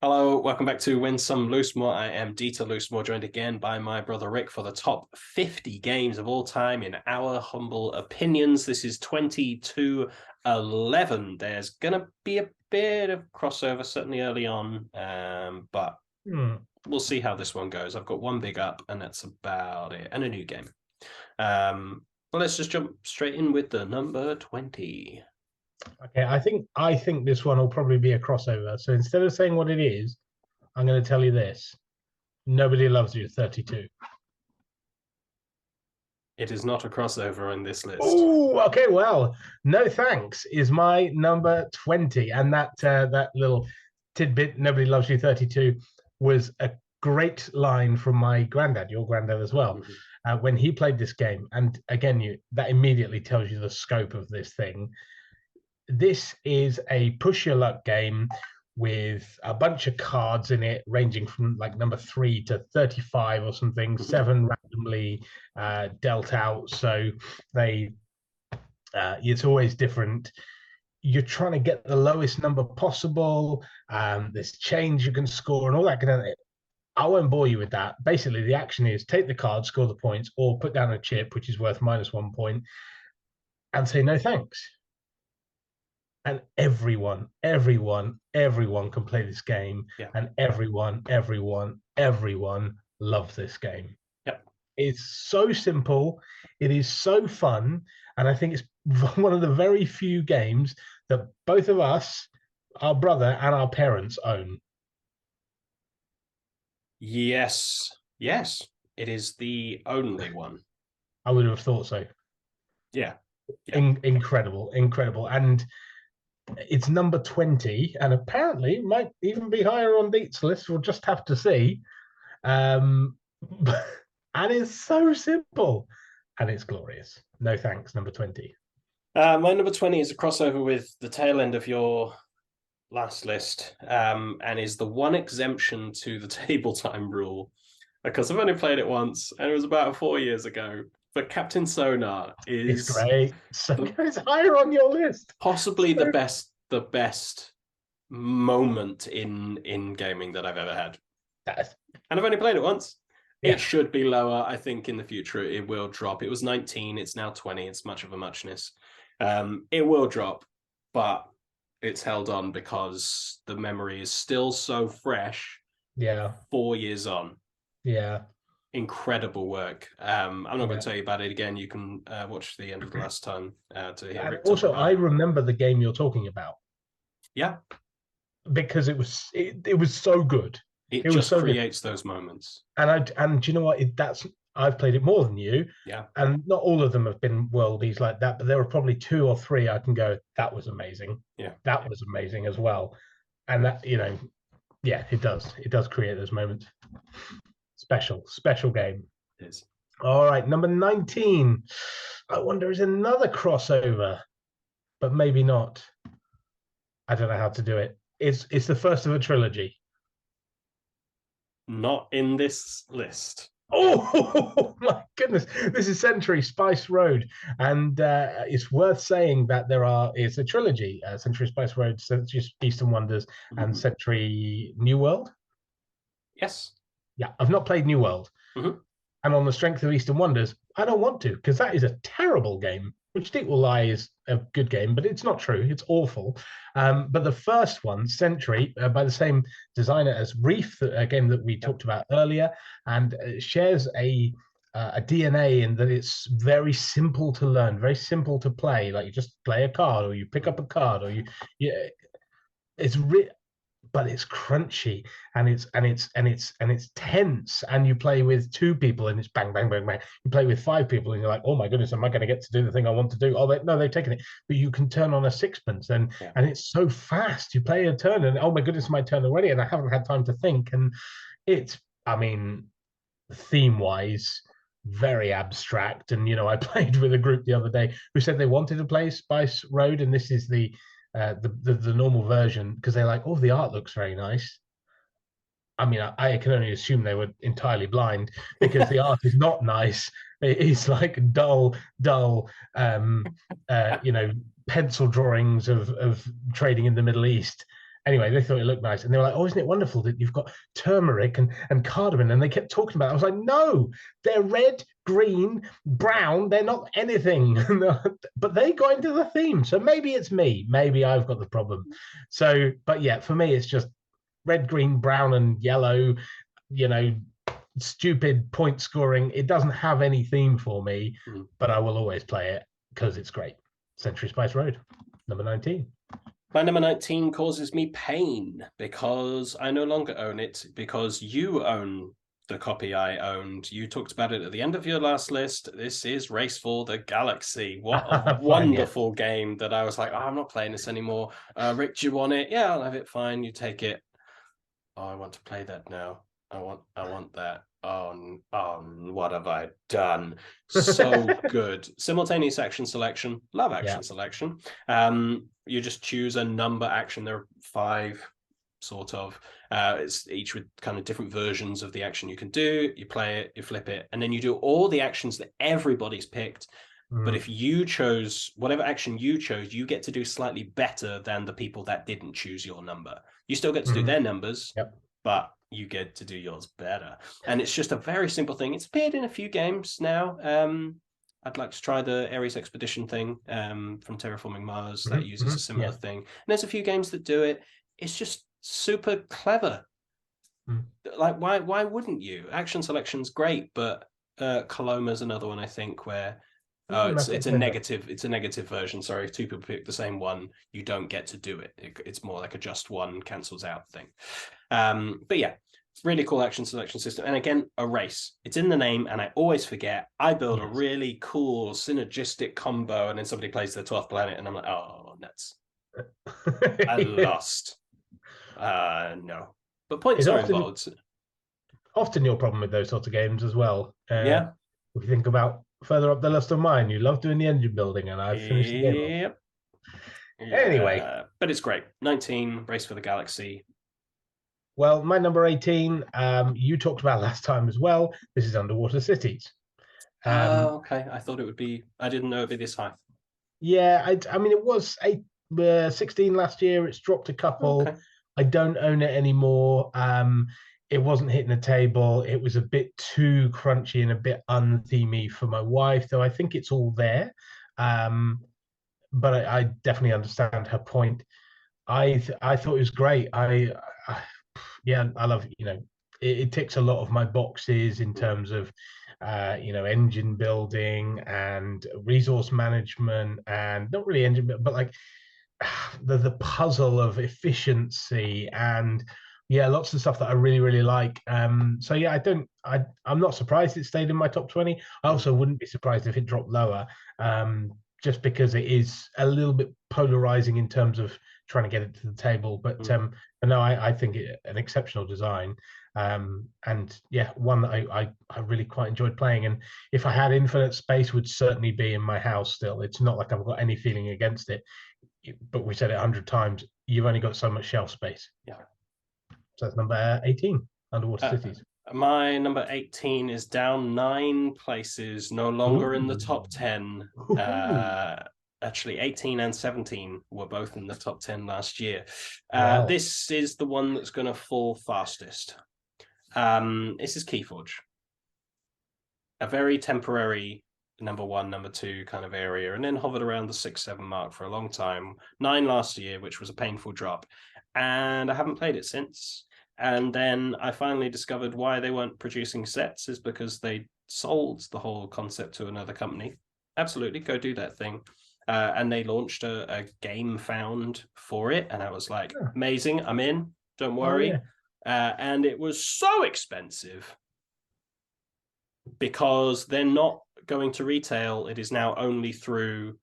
Hello, welcome back to Win Some Lose More. I am Dieter Loosemore, joined again by my brother Rick for the top 50 games of all time in our humble opinions. This is 22-11. There's going to be a bit of crossover, certainly early on, but we'll see how this one goes. I've got one big up, and that's about it, and a new game. Well, let's just jump straight in with the number 20. Okay, I think this one will probably be a crossover. So instead of saying what it is, I'm going to tell you this. Nobody Loves You 32. It is not a crossover in this list. Oh, okay. Well, No Thanks is my number 20. And that little tidbit, Nobody Loves You 32, was a great line from my granddad, your granddad as well, when he played this game. And again, that immediately tells you the scope of this thing. This is a push your luck game with a bunch of cards in it, ranging from like number 3 to 35 or something, 7 randomly dealt out. So it's always different. You're trying to get the lowest number possible. There's change you can score and all that kind of thing. I won't bore you with that. Basically, the action is take the card, score the points, or put down a chip, which is worth -1 point, and say no thanks. And everyone can play this game, and everyone loves this game. Yep. It's so simple, it is so fun, and I think it's one of the very few games that both of us, our brother and our parents, own. Yes, it is the only one. I would have thought so. Yeah. Incredible. And it's number 20, and apparently might even be higher on Deet's list. We'll just have to see. And it's so simple, and it's glorious. No Thanks, number 20. My number 20 is a crossover with the tail end of your last list, and is the one exemption to the table time rule, because I've only played it once, and it was about 4 years ago. But Captain Sonar is great. So it's higher on your list. Possibly the best moment in gaming that I've ever had. And I've only played it once. Yeah. It should be lower. I think in the future it will drop. It was 19, it's now 20. It's much of a muchness. It will drop, but it's held on because the memory is still so fresh. Yeah. 4 years on. Yeah. Incredible work. I'm not going to tell you about it again. You can watch the end of the last time to hear Rick. Also, I remember the game you're talking about. Yeah, because it was so good. It just so creates good. Those moments. And you know what? I've played it more than you. Yeah. And not all of them have been worldies like that, but there are probably 2 or 3 I can go, that was amazing. Yeah. That was amazing as well. And that, it does create those moments. Special game. It is. All right, number 19. I wonder is another crossover, but maybe not. I don't know how to do it. It's the first of a trilogy. Not in this list. Oh my goodness! This is Century Spice Road, and it's worth saying that it's a trilogy: Century Spice Road, Century Eastern Wonders, and Century New World. Yes. Yeah, I've not played New World, and on the strength of Eastern Wonders, I don't want to because that is a terrible game. Which Deep will lie is a good game, but it's not true. It's awful. But the first one, Century, by the same designer as Reef, a game that we talked about earlier, and shares a DNA in that it's very simple to learn, very simple to play. Like you just play a card, or you pick up a card, or but it's crunchy and it's tense, and you play with 2 people and it's bang bang bang bang. You play with 5 people and you're like, oh my goodness, am I going to get to do the thing I want to do? Oh no, they've taken it. But you can turn on a sixpence and it's so fast. You play a turn and oh my goodness, my turn already, and I haven't had time to think. And it's, theme wise, very abstract. And I played with a group the other day who said they wanted to play Spice Road, and this is the normal version because they're like, oh, the art looks very nice. I can only assume they were entirely blind because the art is not nice. It's like dull, pencil drawings of trading in the Middle East, Anyway, they thought it looked nice, and they were like, "Oh, isn't it wonderful that you've got turmeric and cardamom?" And they kept talking about it. I was like, "No, they're red, green, brown. They're not anything." But they got into the theme, so maybe it's me. Maybe I've got the problem. So, but yeah, for me, it's just red, green, brown, and yellow. You know, stupid point scoring. It doesn't have any theme for me, but I will always play it because it's great. Century Spice Road, number 19. My number 19 causes me pain because I no longer own it, because you own the copy I owned. You talked about it at the end of your last list. This is Race for the Galaxy. What a wonderful game that I was like, oh, I'm not playing this anymore. Rick, do you want it? Yeah, I'll have it. Fine, you take it. Oh, I want to play that now. I want that. Oh, what have I done? So good. Simultaneous action selection. Love action selection. You just choose a number action. There are 5, sort of. It's each with kind of different versions of the action you can do. You play it, you flip it, and then you do all the actions that everybody's picked. But if you chose whatever action you chose, you get to do slightly better than the people that didn't choose your number. You still get to do their numbers, but you get to do yours better. And it's just a very simple thing. It's appeared in a few games now. I'd like to try the Ares Expedition thing from Terraforming Mars that uses a similar thing. And there's a few games that do it. It's just super clever. Like, why wouldn't you? Action selection's great, but Coloma's another one, I think, where it's a negative version. Sorry, if 2 people pick the same one, you don't get to do it. It's more like a just one cancels out thing. But yeah, really cool action selection system. And again, a race. It's in the name, and I always forget. I build a really cool synergistic combo, and then somebody plays the 12th planet, and I'm like, oh, nuts. I lost. No. But points are involved. Often your problem with those sorts of games as well. Yeah. If you think about further up the list of mine, you love doing the engine building, and I've finished the game off. Anyway. But it's great. 19, Race for the Galaxy. Well, my number 18, you talked about last time as well. This is Underwater Cities. Okay. I thought it would be, I didn't know it'd be this high. Yeah, I mean, it was 16 last year. It's dropped a couple. Okay. I don't own it anymore. It wasn't hitting the table. It was a bit too crunchy and a bit unthemey for my wife, though I think it's all there. But I definitely understand her point. I thought it was great. I love it. It ticks a lot of my boxes in terms of engine building and resource management, and not really engine, but like the puzzle of efficiency and lots of stuff that I really, really like. So yeah, I'm not surprised it stayed in my top 20. I also wouldn't be surprised if it dropped lower, just because it is a little bit polarizing in terms of trying to get it to the table. But no, I think an exceptional design. And yeah, one that I really quite enjoyed playing. And if I had infinite space, would certainly be in my house still. It's not like I've got any feeling against it. But we said it 100 times, you've only got so much shelf space. Yeah. So that's number 18, Underwater Cities. My number 18 is down 9 places, no longer in the top 10. Actually, 18 and 17 were both in the top 10 last year. Wow. This is the one that's going to fall fastest. This is Keyforge. A very temporary number 1, number 2 kind of area, and then hovered around the 6-7 mark for a long time. 9 last year, which was a painful drop, and I haven't played it since. And then I finally discovered why they weren't producing sets is because they sold the whole concept to another company. Absolutely, go do that thing. And they launched a game found for it, and I was like, amazing, I'm in, don't worry. And it was so expensive because they're not going to retail. It is now only through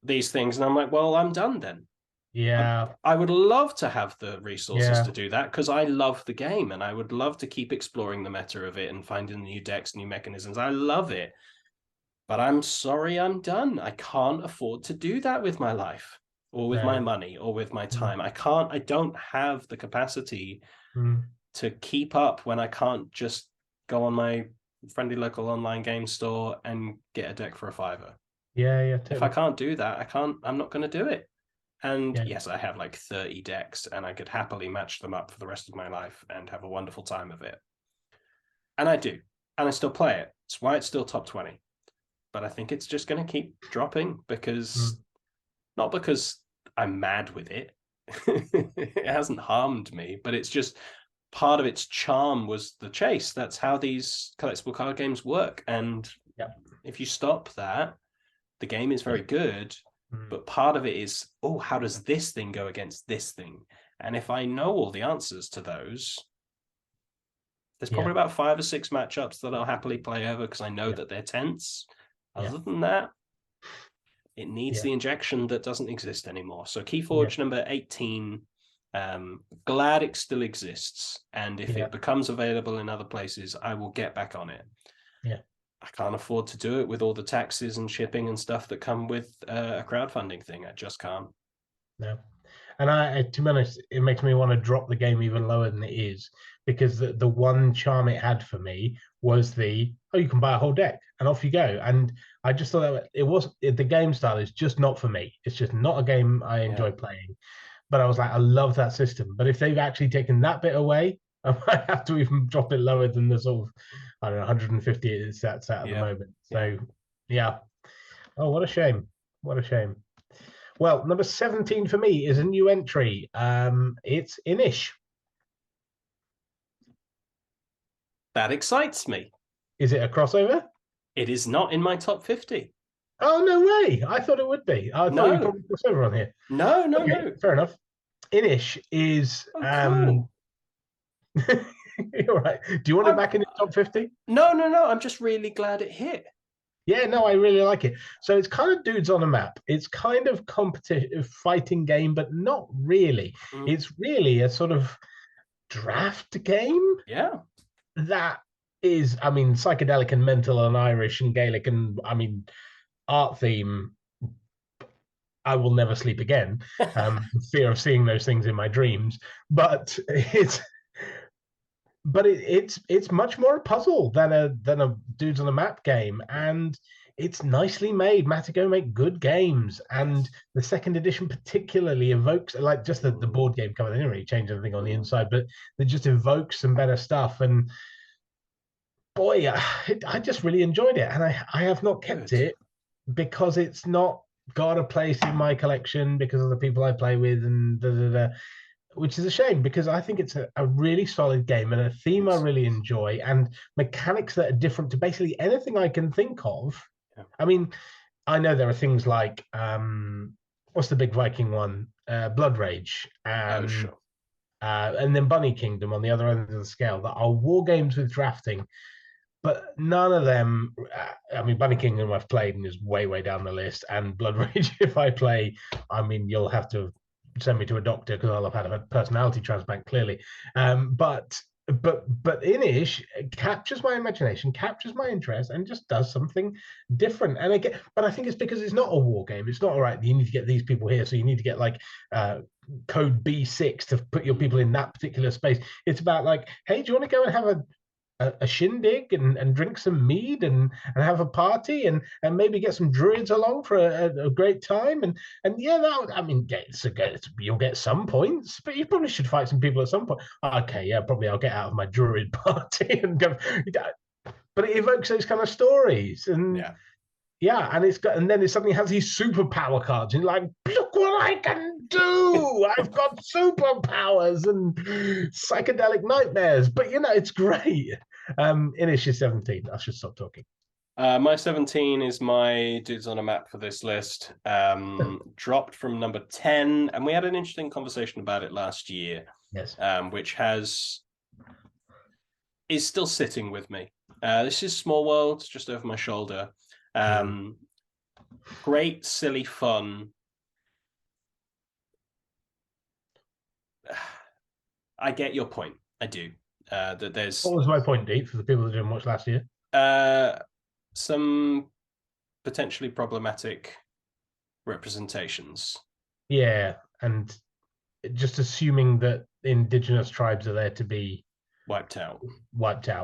these things. And I'm like, well, I'm done then. Yeah. I would love to have the resources to do that because I love the game and I would love to keep exploring the meta of it and finding new decks, new mechanisms. I love it. But I'm sorry, I'm done. I can't afford to do that with my life or with my money or with my time. I don't have the capacity to keep up when I can't just go on my friendly local online game store and get a deck for $5. Yeah. Totally. If I can't do that, I'm not going to do it. And yes, I have like 30 decks, and I could happily match them up for the rest of my life and have a wonderful time of it. And I do. And I still play it. It's why it's still top 20. But I think it's just going to keep dropping not because I'm mad with it. It hasn't harmed me, but it's just part of its charm was the chase. That's how these collectible card games work. And if you stop that, the game is very good, but part of it is, how does this thing go against this thing? And if I know all the answers to those, there's probably about 5 or 6 matchups that I'll happily play over because I know that they're tense. Other than that, it needs the injection that doesn't exist anymore. So Keyforge number 18, glad it still exists. And if it becomes available in other places, I will get back on it. I can't afford to do it with all the taxes and shipping and stuff that come with a crowdfunding thing. I just can't. No. And to be honest, it makes me want to drop the game even lower than it is, because the one charm it had for me was you can buy a whole deck and off you go. And I just thought the game style is just not for me. It's just not a game I enjoy playing. But I was like, I love that system. But if they've actually taken that bit away, I might have to even drop it lower than the sort of, I don't know, 150 that's at the moment. So, Oh, what a shame. What a shame. Well, number 17 for me is a new entry. It's Inish. That excites me. Is it a crossover? It is not in my top 50. Oh, no way. I thought it would be. I thought you'd probably crossover on here. No. Fair enough. Inish is... cool. You're right. Do you want it back in the top 50? No. I'm just really glad it hit. Yeah, no, I really like it. So it's kind of dudes on a map. It's kind of competitive fighting game, but not really. It's really a sort of draft game. Yeah. That is, I mean, psychedelic and mental and Irish and Gaelic and, I mean, art theme. I will never sleep again. Fear of seeing those things in my dreams. But it's much more a puzzle than a dudes on a map game, and it's nicely made. Matago make good games, and the second edition particularly evokes, like, just the board game cover. They didn't really change anything on the inside, but they just evoke some better stuff. And boy, I just really enjoyed it, and I have not kept it because it's not got a place in my collection because of the people I play with, and which is a shame, because I think it's a really solid game and a theme I really enjoy, and mechanics that are different to basically anything I can think of. I mean, I know there are things like, what's the big Viking one? Blood Rage. Sure. And then Bunny Kingdom on the other end of the scale that are war games with drafting, but none of them. I mean, Bunny Kingdom I've played and is way down the list, and Blood Rage, if I play, I mean, you'll have to send me to a doctor because I'll have had a personality transplant, clearly. But Inish captures my imagination, captures my interest, and just does something different. And again, but I think it's because it's not a war game. It's not all right. You need to get these people here, so you need to get like code B6 to put your people in that particular space. It's about like, hey, do you want to go and have a shindig and drink some mead and have a party and maybe get some druids along for a great time, and I mean, you'll get some points, but you probably should fight some people at some point. Okay, yeah, probably I'll get out of my druid party and go. But it evokes those kind of stories, and and then it suddenly has these superpower cards, and you're like, look what I can do! I've got superpowers and psychedelic nightmares. But it's great. Inish is 17. I should stop talking. My 17 is my dudes on a map for this list. Dropped from number 10, and we had an interesting conversation about it last year. Yes. Which is still sitting with me. This is Small World, just over my shoulder. Great, silly fun. I get your point. I do. That there's. What was my point, Deep, for the people that didn't watch last year? Some potentially problematic representations. Yeah, and just assuming that indigenous tribes are there to be wiped out.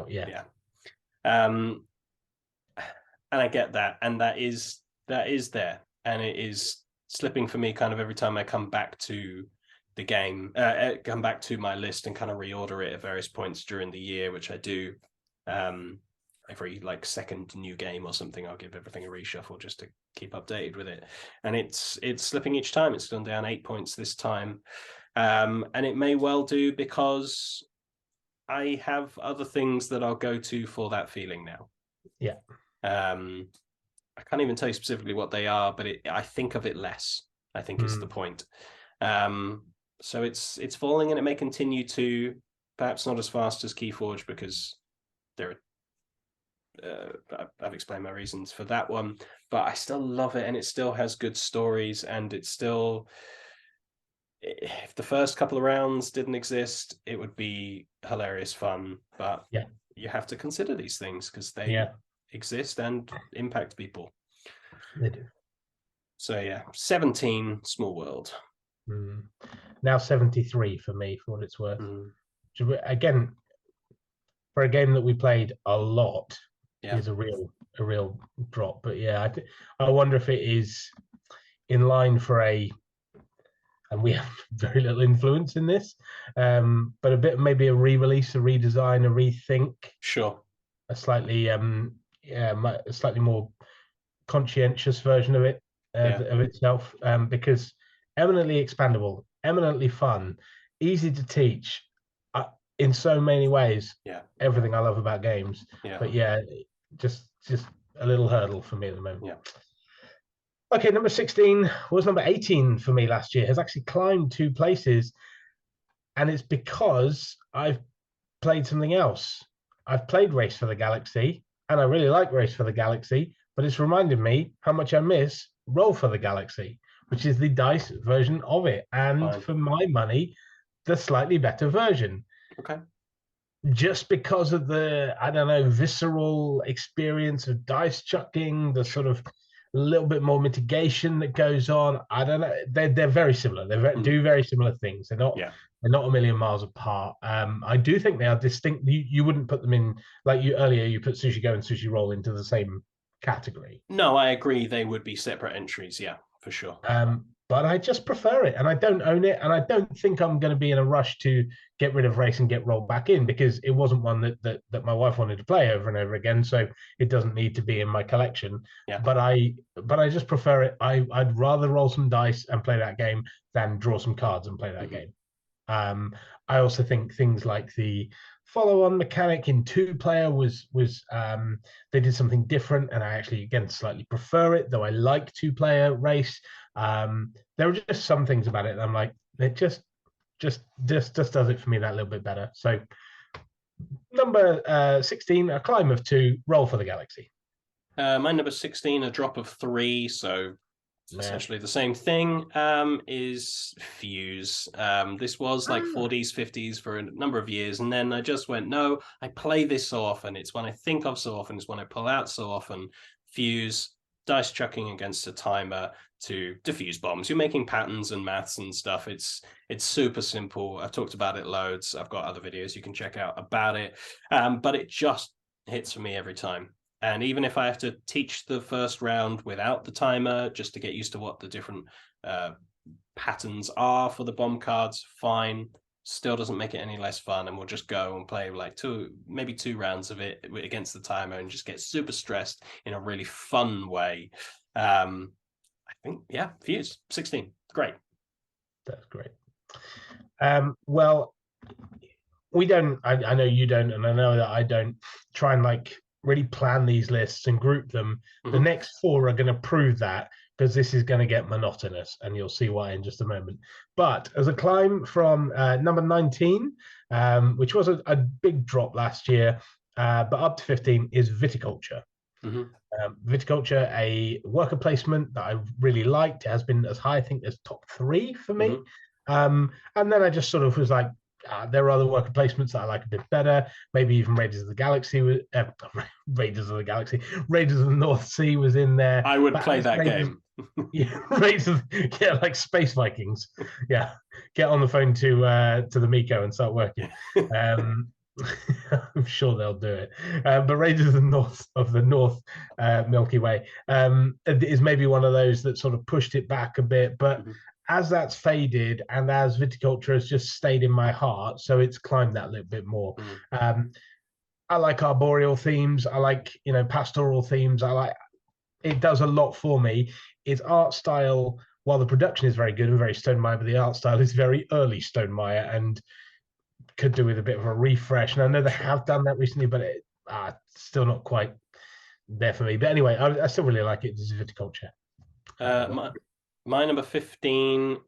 Yeah. And I get that, and that is there, and it is slipping for me kind of every time I come back to the game, come back to my list and kind of reorder it at various points during the year, which I do. Every like second new game or something, I'll give everything a reshuffle just to keep updated with it. And it's slipping each time. It's gone down 8 points this time. And it may well do because I have other things that I'll go to for that feeling now. Yeah. I can't even tell you specifically what they are, but I think of it less, I think is the point. So it's falling, and it may continue to, perhaps not as fast as Keyforge, because there are I've explained my reasons for that one, but I still love it, and it still has good stories, and it's still, if the first couple of rounds didn't exist, it would be hilarious fun, but you have to consider these things because they exist and impact people. They do. So 17 Small World. Now 73 for me, for what it's worth. Again, for a game that we played a lot, is a real drop. But I wonder if it is in line for and we have very little influence in this, but a bit, maybe a re-release, a redesign, a rethink. Sure. A slightly a slightly more conscientious version of it, of itself, because eminently expandable, eminently fun, easy to teach, in so many ways. Everything I love about games. But just a little hurdle for me at the moment. Okay, number 16 was number 18 for me last year. Has actually climbed 2 places, and it's because I've played something else. I've played Race for the Galaxy, and I really like Race for the Galaxy, but it's reminded me how much I miss Roll for the Galaxy, which is the DICE version of it, and for my money, the slightly better version. Okay. Just because of the, I don't know, visceral experience of dice chucking, the sort of a little bit more mitigation that goes on. I don't know. They're very similar. They do very similar things. They're not a million miles apart. I do think they are distinct. You wouldn't put them in, like you earlier, you put Sushi Go and Sushi Roll into the same category. No, I agree. They would be separate entries. Yeah, for sure. But I just prefer it, and I don't own it, and I don't think I'm going to be in a rush to get rid of Race and get Roll back in, because it wasn't one that my wife wanted to play over and over again, so it doesn't need to be in my collection. But I just prefer it. I'd rather roll some dice and play that game than draw some cards and play that game. I also think things like the follow-on mechanic in 2-player was they did something different, and I actually again slightly prefer it, though I like 2-player Race. There are just some things about it that I'm like, it just does it for me that little bit better. So number 16, a climb of 2, Roll for the Galaxy. My number 16, a drop of 3, so essentially the same thing, is Fuse. This was like 40s, 50s for a number of years, and then I just went, no, I play this so often. It's one I think of so often. It's one I pull out so often. Fuse, dice chucking against a timer to defuse bombs. You're making patterns and maths and stuff. It's super simple. I've talked about it loads. I've got other videos you can check out about it, but it just hits for me every time. And even if I have to teach the first round without the timer, just to get used to what the different patterns are for the bomb cards, fine. Still doesn't make it any less fun, and we'll just go and play like maybe two rounds of it against the timer and just get super stressed in a really fun way. I think, Fuse, 16. Great. That's great. Well, we don't, I know you don't, and I know that I don't try and like really plan these lists and group them. The next 4 are going to prove that, because this is going to get monotonous, and you'll see why in just a moment. But as a climb from number 19, which was a big drop last year, but up to 15, is Viticulture. Viticulture, a worker placement that I really liked. It has been as high, I think, as top 3 for me. And then I just sort of was like, there are other worker placements that I like a bit better. Maybe even Raiders of the Galaxy, Raiders of the North Sea was in there. I would play that game. Raiders, like Space Vikings. Get on the phone to the Miko and start working. I'm sure they'll do it. But Raiders of the North Milky Way is maybe one of those that sort of pushed it back a bit. But as that's faded and as viticulture has just stayed in my heart, so it's climbed that little bit more. I like arboreal themes. I like, pastoral themes. It does a lot for me. Its art style, while the production is very good and very Stonemaier, but the art style is very early Stonemaier and could do with a bit of a refresh. And I know they have done that recently, but it's still not quite there for me. But anyway, I still really like it. This is viticulture. My number 15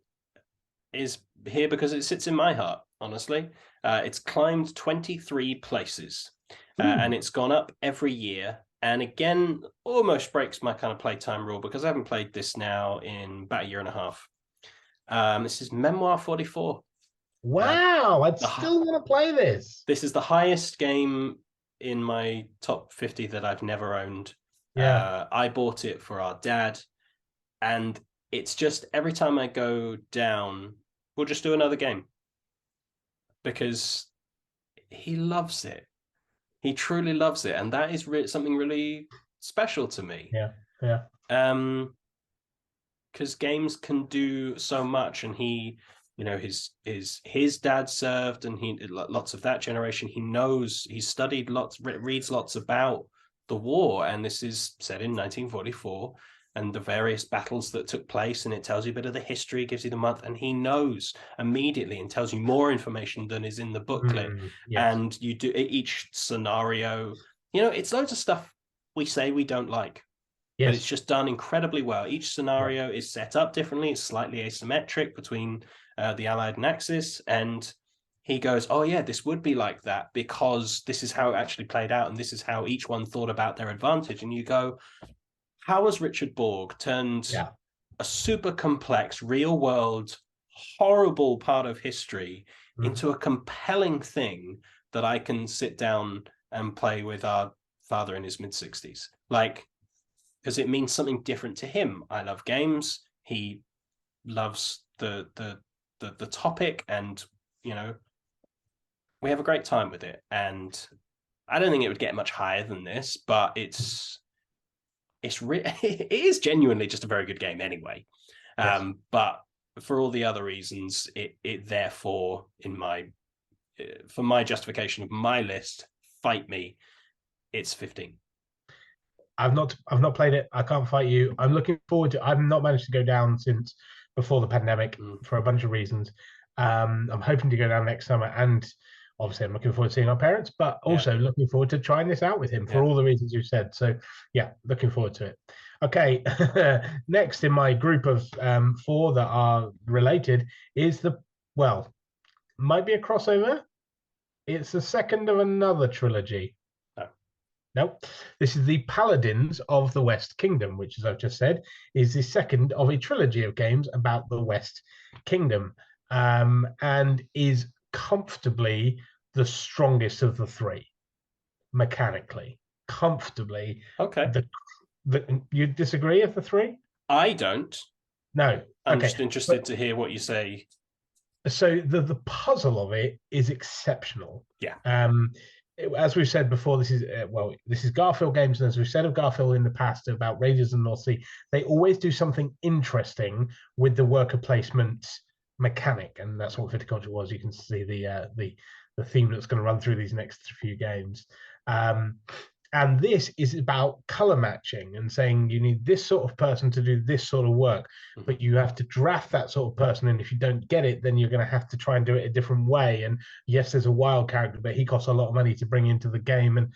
is here because it sits in my heart, honestly. It's climbed 23 places and it's gone up every year. And again, almost breaks my kind of playtime rule because I haven't played this now in about a year and a half. This is Memoir 44. Wow, I'd still want to play this. This is the highest game in my top 50 that I've never owned. Yeah. I bought it for our dad. And it's just every time I go down, we'll just do another game. Because he loves it. He truly loves it. And that is something really special to me. Yeah. Because games can do so much. And he, his dad served and he lots of that generation. He knows, he studied lots, reads lots about the war. And this is set in 1944. And the various battles that took place, and it tells you a bit of the history, gives you the month, and he knows immediately and tells you more information than is in the booklet. Yes. And you do each scenario, it's loads of stuff we say we don't like, but it's just done incredibly well. Each scenario is set up differently. It's slightly asymmetric between the Allied and Axis, and he goes, oh yeah, this would be like that because this is how it actually played out, and this is how each one thought about their advantage. And you go, how has Richard Borg turned a super complex, real world, horrible part of history into a compelling thing that I can sit down and play with our father in his mid-60s? Because it means something different to him. I love games. He loves the topic, and we have a great time with it. And I don't think it would get much higher than this, but it is genuinely just a very good game anyway. But for all the other reasons, it therefore, for my justification of my list, fight me, it's 15. I've not played it. I can't fight you. I'm looking forward to. I've not managed to go down since before the pandemic for a bunch of reasons. I'm hoping to go down next summer, and obviously I'm looking forward to seeing our parents, but also looking forward to trying this out with him for all the reasons you said. So yeah, looking forward to it. Okay, next in my group of 4 that are related is might be a crossover. It's the second of another trilogy. Nope. This is the Paladins of the West Kingdom, which, as I've just said, is the second of a trilogy of games about the West Kingdom, and is comfortably the strongest of the 3, mechanically. Comfortably. Okay. You disagree of the 3? I don't. No. I'm just interested to hear what you say. So the puzzle of it is exceptional. Yeah. As we've said before, this is Garfield games, and as we've said of Garfield in the past about Raiders of the North Sea, they always do something interesting with the worker placement mechanic, and that's what Viticulture was. You can see the theme that's going to run through these next few games. And this is about color matching and saying you need this sort of person to do this sort of work, but you have to draft that sort of person. And if you don't get it, then you're going to have to try and do it a different way. And yes, there's a wild character, but he costs a lot of money to bring into the game. And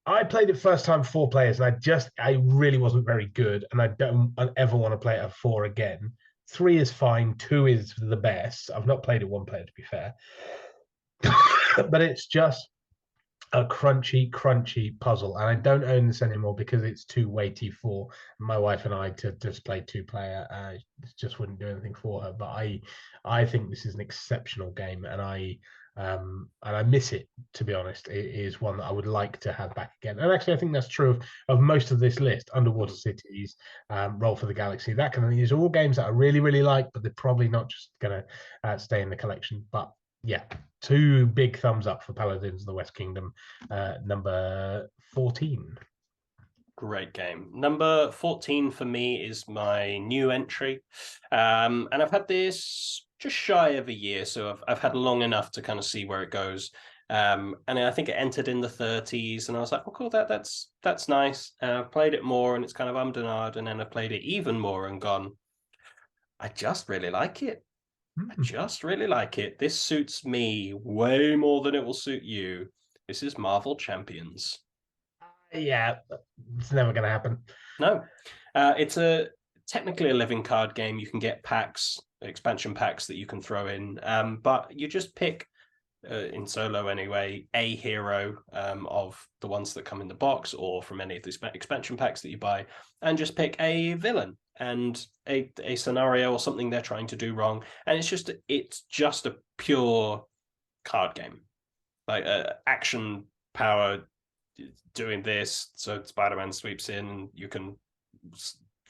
I played it first time 4 players, and I really wasn't very good. And I don't ever want to play it at 4 again. 3 is fine. 2 is the best. I've not played it 1 player, to be fair. But it's just a crunchy puzzle, and I don't own this anymore because it's too weighty for my wife and I to just play 2-player. It just wouldn't do anything for her. But I think this is an exceptional game, and I miss it, to be honest. It is one that I would like to have back again. And actually, I think that's true of most of this list. Underwater Cities, Roll for the Galaxy, that kind of thing. These are all games that I really like, but they're probably not just going to stay in the collection. But Yeah, 2 big thumbs up for Paladins of the West Kingdom. Number 14. Great game. Number 14 for me is my new entry. And I've had this just shy of a year, so I've had long enough to kind of see where it goes. And I think it entered in the 30s, and I was like, "Oh, cool, that's nice." And I've played it more, and it's kind of ummed and ahed, and then I've played it even more and gone, I just really like it. I just really like it. This suits me way more than it will suit you. This is Marvel Champions. Yeah, it's never going to happen. No, it's technically a living card game. You can get packs, expansion packs that you can throw in, but you just pick in solo anyway a hero of the ones that come in the box or from any of the expansion packs that you buy, and just pick a villain and a scenario or something they're trying to do wrong, and it's just a pure card game, like action power doing this. So Spider-Man sweeps in, and you can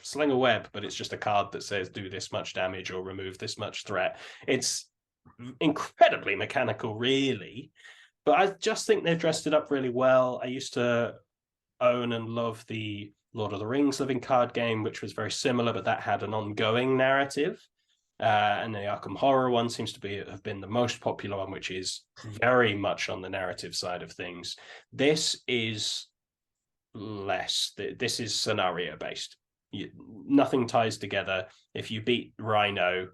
sling a web, but it's just a card that says do this much damage or remove this much threat. It's incredibly mechanical, really, but I just think they've dressed it up really well. I used to own and love the Lord of the Rings living card game, which was very similar, but that had an ongoing narrative. And the Arkham Horror one seems to have been the most popular one, which is very much on the narrative side of things. This is less. This is scenario based. Nothing ties together. If you beat Rhino,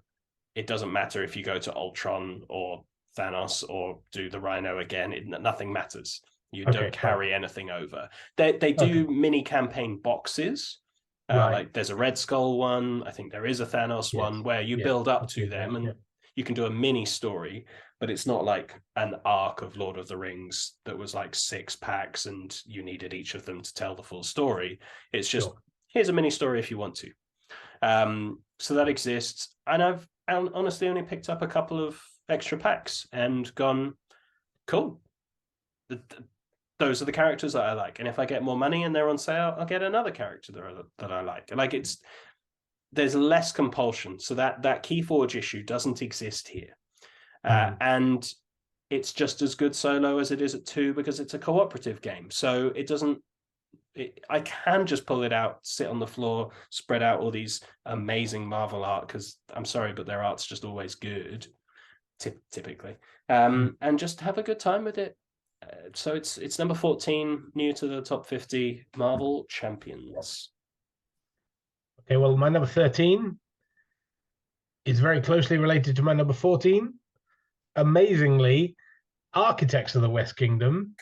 it doesn't matter if you go to Ultron or Thanos or do the Rhino again. Nothing matters. You don't carry anything over. They do mini campaign boxes. Like there's a Red Skull one. I think there is a Thanos one where you build up to them and you can do a mini story, but it's not like an arc of Lord of the Rings that was like 6 packs and you needed each of them to tell the full story. It's just, here's a mini story if you want to. So that exists. And I've honestly only picked up a couple of extra packs and gone, cool. Those are the characters that I like. And if I get more money and they're on sale, I'll get another character that I like. Like there's less compulsion. So that Keyforge issue doesn't exist here. And it's just as good solo as it is at 2 because it's a cooperative game. So I can just pull it out, sit on the floor, spread out all these amazing Marvel art, because I'm sorry, but their art's just always good, typically, and just have a good time with it. So it's number 14, new to the top 50, Marvel Champions. Okay, well, my number 13 is very closely related to my number 14. Amazingly, Architects of the West Kingdom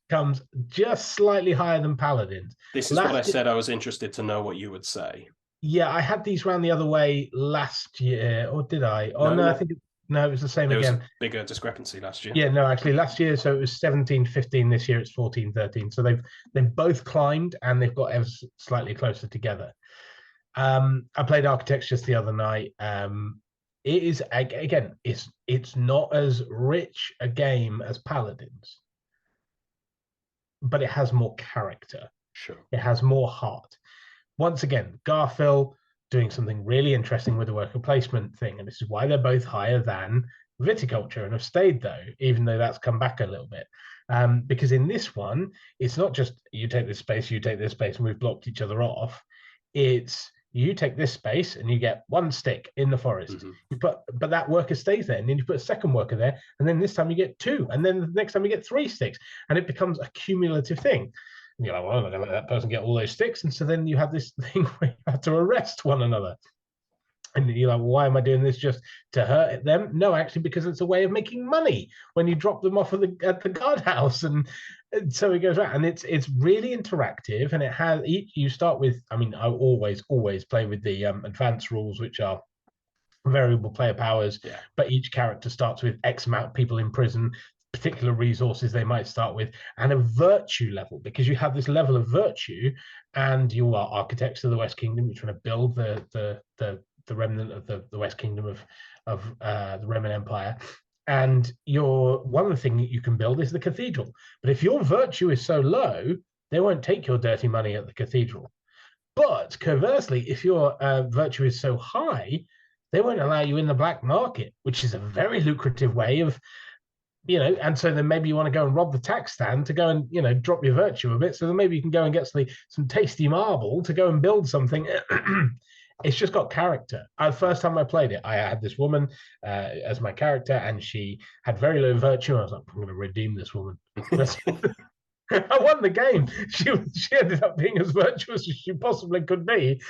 comes just slightly higher than Paladins. This is what I said. I was interested to know what you would say. Yeah, I had these round the other way last year, or did I? Oh, no, I think it was the same again. There was a bigger discrepancy last year. Yeah, no, actually last year, so it was 17-15. This year it's 14-13. So they've both climbed and they've got ever slightly closer together. I played Architects just the other night. It is, again, it's not as rich a game as Paladins, but it has more character. Sure. It has more heart. Once again, Garfield doing something really interesting with the worker placement thing, and this is why they're both higher than Viticulture and have stayed, though, even though that's come back a little bit. Because in this one, it's not just you take this space, and we've blocked each other off. It's you take this space and you get 1 stick in the forest. But that worker stays there, and then you put a second worker there, and then this time you get 2, and then the next time you get 3 sticks, and it becomes a cumulative thing. And you're like, well, I'm going to let that person get all those sticks. And so then you have this thing where you have to arrest one another. And you're like, well, why am I doing this, just to hurt them? No, actually, because it's a way of making money when you drop them off at the guardhouse. And so it goes around. And it's really interactive. And it has, you start with, I mean, I always play with the advanced rules, which are variable player powers. Yeah. But each character starts with X amount of people in prison, particular resources they might start with, and a virtue level, because you have this level of virtue, and you are Architects of the West Kingdom. You're trying to build the remnant of the West Kingdom of the Roman Empire, and one of the things you can build is the cathedral. But if your virtue is so low, they won't take your dirty money at the cathedral. But conversely, if your virtue is so high, they won't allow you in the black market, which is a very lucrative way of and so then maybe you want to go and rob the tax stand to go and, drop your virtue a bit. So then maybe you can go and get some tasty marble to go and build something. It's just got character. The first time I played it, I had this woman as my character, and she had very low virtue. I was like, I'm going to redeem this woman. I won the game. She ended up being as virtuous as she possibly could be,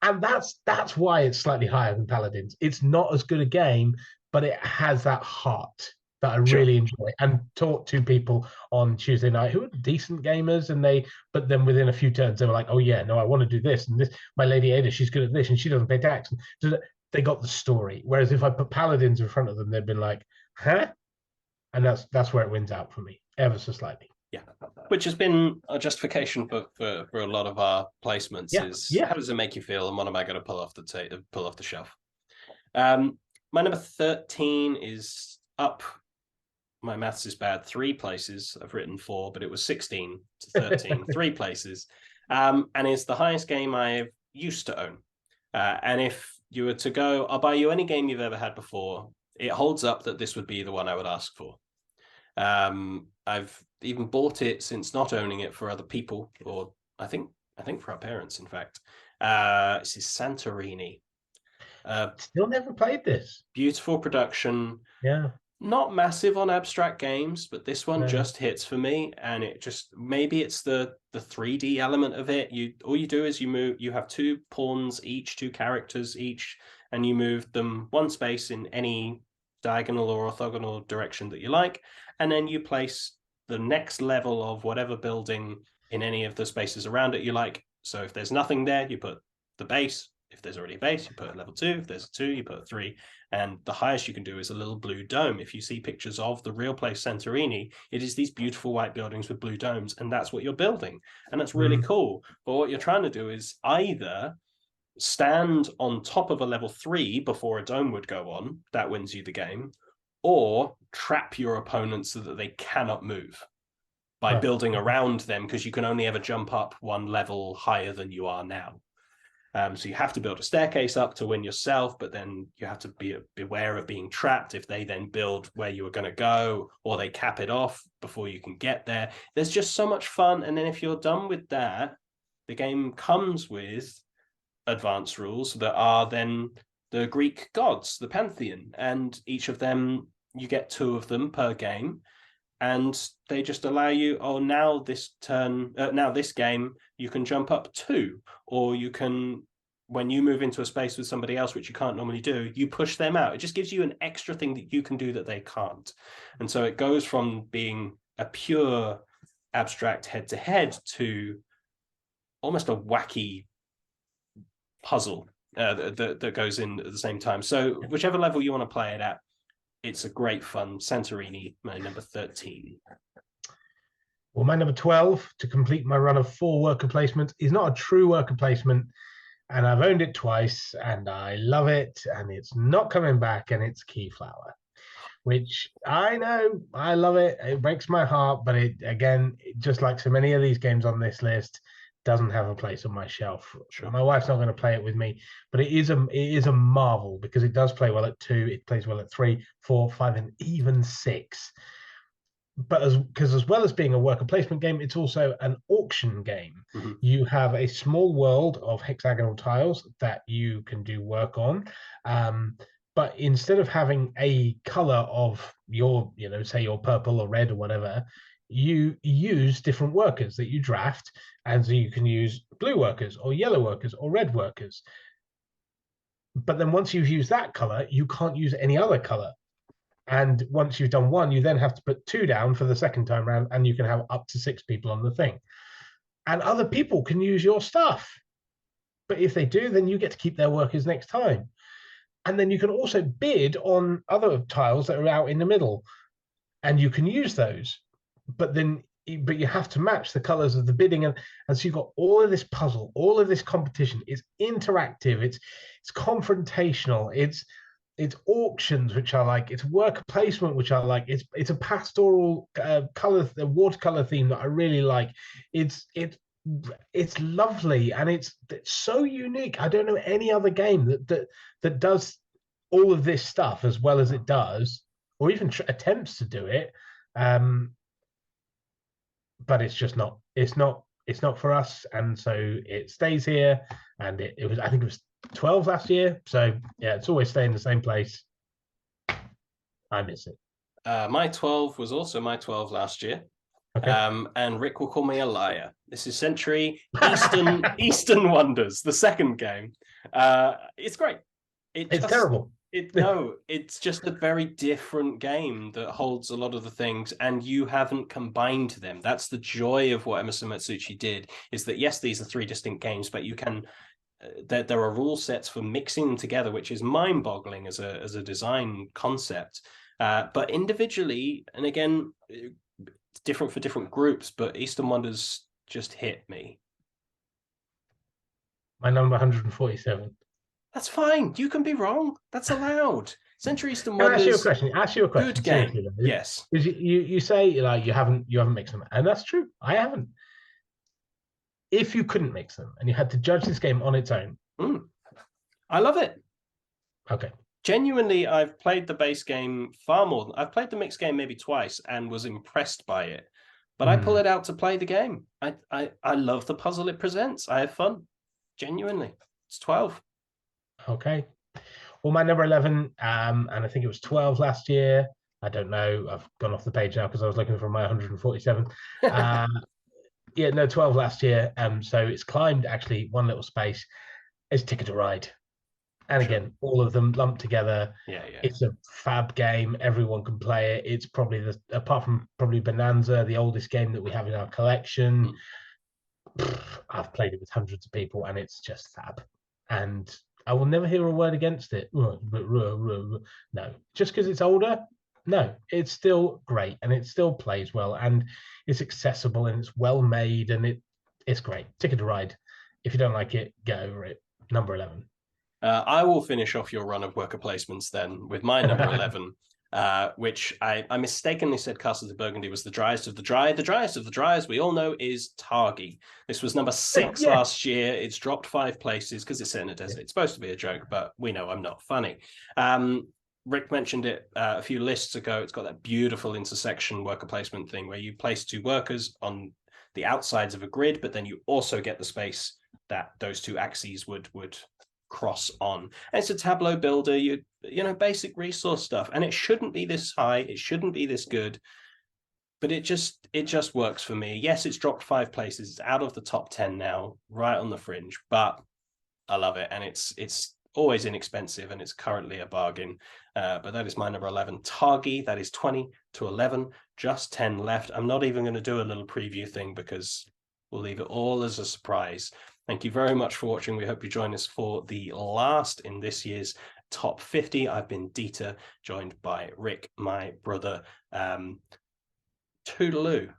and that's why it's slightly higher than Paladins. It's not as good a game, but it has that heart that I really enjoy. And talked to people on Tuesday night who are decent gamers, but then within a few turns they were like, "Oh yeah, no, I want to do this and this. My lady Ada, she's good at this, and she doesn't pay tax." They got the story. Whereas if I put Paladins in front of them, they'd been like, "Huh?" And that's where it wins out for me, ever so slightly. Yeah, which has been a justification for a lot of our placements. How does it make you feel, and what am I going to pull off the shelf? My number 13 is up. My maths is bad. 3 places. I've written 4, but it was 16 to 13. 3 places, and it's the highest game I've used to own. And if you were to go, I'll buy you any game you've ever had before. It holds up that this would be the one I would ask for. I've even bought it since not owning it for other people, or I think for our parents, in fact. This is Santorini. Still never played this. Beautiful production. Yeah. Not massive on abstract games, but this one just hits for me, and it just, maybe it's the 3D element of it. All you do is you have 2 pawns each, 2 characters each, and you move them 1 space in any diagonal or orthogonal direction that you like, and then you place the next level of whatever building in any of the spaces around it you like. So if there's nothing there, you put the base. If there's already a base, you put a level 2. If there's a 2, you put a 3. And the highest you can do is a little blue dome. If you see pictures of the real place Santorini, it is these beautiful white buildings with blue domes, and that's what you're building. And that's really cool. But what you're trying to do is either stand on top of a level 3 before a dome would go on, that wins you the game, or trap your opponents so that they cannot move by building around them, because you can only ever jump up 1 level higher than you are now. So you have to build a staircase up to win yourself, but then you have to be beware of being trapped if they then build where you were going to go, or they cap it off before you can get there. There's just so much fun. And then if you're done with that, the game comes with advanced rules that are then the Greek gods, the pantheon, and each of them, you get 2 of them per game, and they just allow you, now this game you can jump up 2, or you can, when you move into a space with somebody else, which you can't normally do, you push them out. It just gives you an extra thing that you can do that they can't. And so it goes from being a pure abstract head-to-head to almost a wacky puzzle that goes in at the same time. So whichever level you want to play it at, it's a great fun. Santorini, my number 13. Well, my number 12, to complete my run of 4 worker placements, is not a true worker placement, and I've owned it twice, and I love it, and it's not coming back, and it's Keyflower, which I know, I love it. It breaks my heart, but just like so many of these games on this list, doesn't have a place on my shelf. Sure. My wife's not going to play it with me, but it is a marvel, because it does play well at 2, it plays well at 3, 4, 5, and even 6. But as well as being a worker placement game, it's also an auction game. Mm-hmm. You have a small world of hexagonal tiles that you can do work on. But instead of having a color of your, say your purple or red or whatever, you use different workers that you draft. And so you can use blue workers or yellow workers or red workers. But then once you've used that color, you can't use any other color. And once you've done 1, you then have to put 2 down for the second time around, and you can have up to 6 people on the thing. And other people can use your stuff. But if they do, then you get to keep their workers next time. And then you can also bid on other tiles that are out in the middle, and you can use those. But you have to match the colors of the bidding, and so you've got all of this puzzle, all of this competition. It's interactive, it's confrontational, it's auctions, which I like, it's worker placement, which I like, it's a pastoral the watercolor theme that I really like. It's lovely, and it's so unique. I don't know any other game that does all of this stuff as well as it does. or even attempts to do it. But it's just not. It's not for us, and so it stays here. And it was, I think it was 12 last year. So yeah, it's always staying in the same place. I miss it. My 12 was also my 12 last year. Okay. And Rick will call me a liar. This is Century Eastern Wonders, the second game. It's great. It's terrible. It's just a very different game that holds a lot of the things, and you haven't combined them. That's the joy of what Emerson Matsuuchi did, is that yes, these are three distinct games, but you can there are rule sets for mixing them together, which is mind-boggling as a design concept. But individually, and again, it's different for different groups, but Eastern Wonders just hit me. My number 147. That's fine. You can be wrong. That's allowed. Century Eastern Can I Wonders. Ask you a question. Good game. Seriously, Yes. Because you say like you haven't mixed them, and that's true. I haven't. If you couldn't mix them and you had to judge this game on its own, I love it. Okay. Genuinely, I've played the base game far more. I've played the mixed game maybe twice and was impressed by it. But I pull it out to play the game. I love the puzzle it presents. I have fun. Genuinely. It's 12. Okay. Well, my number 11, and I think it was 12 last year. I don't know. I've gone off the page now because I was looking for my 147. Yeah, no, 12 last year. So it's climbed actually one little space. It's Ticket to Ride. And again, all of them lumped together. Yeah. It's a fab game. Everyone can play it. It's probably apart from probably Bonanza, the oldest game that we have in our collection. I've played it with hundreds of people, and it's just fab. And I will never hear a word against it. No, just because it's older. No, it's still great, and it still plays well, and it's accessible, and it's well made, and it's great. Ticket to Ride. If you don't like it, get over it. Number 11. I will finish off your run of worker placements then with my number 11, which I mistakenly said Castles of Burgundy was the driest of the dry. The driest of the dry, as we all know, is Targi. This was number 6 last year. It's dropped 5 places because it's set in a desert. It's supposed to be a joke, but we know I'm not funny. Rick mentioned it a few lists ago. It's got that beautiful intersection worker placement thing where you place 2 workers on the outsides of a grid, but then you also get the space that those 2 axes would cross on. And it's a tableau builder, you know, basic resource stuff, and it shouldn't be this high, it shouldn't be this good, but it just works for me. Yes, it's dropped 5 places, it's out of the top 10 now, right on the fringe, but I love it, and it's always inexpensive, and it's currently a bargain. But that is my number 11, Targi. That is 20 to 11, just 10 left. I'm not even going to do a little preview thing because we'll leave it all as a surprise. Thank you very much for watching. We hope you join us for the last in this year's top 50. I've been Dieter, joined by Rick, my brother. Toodaloo.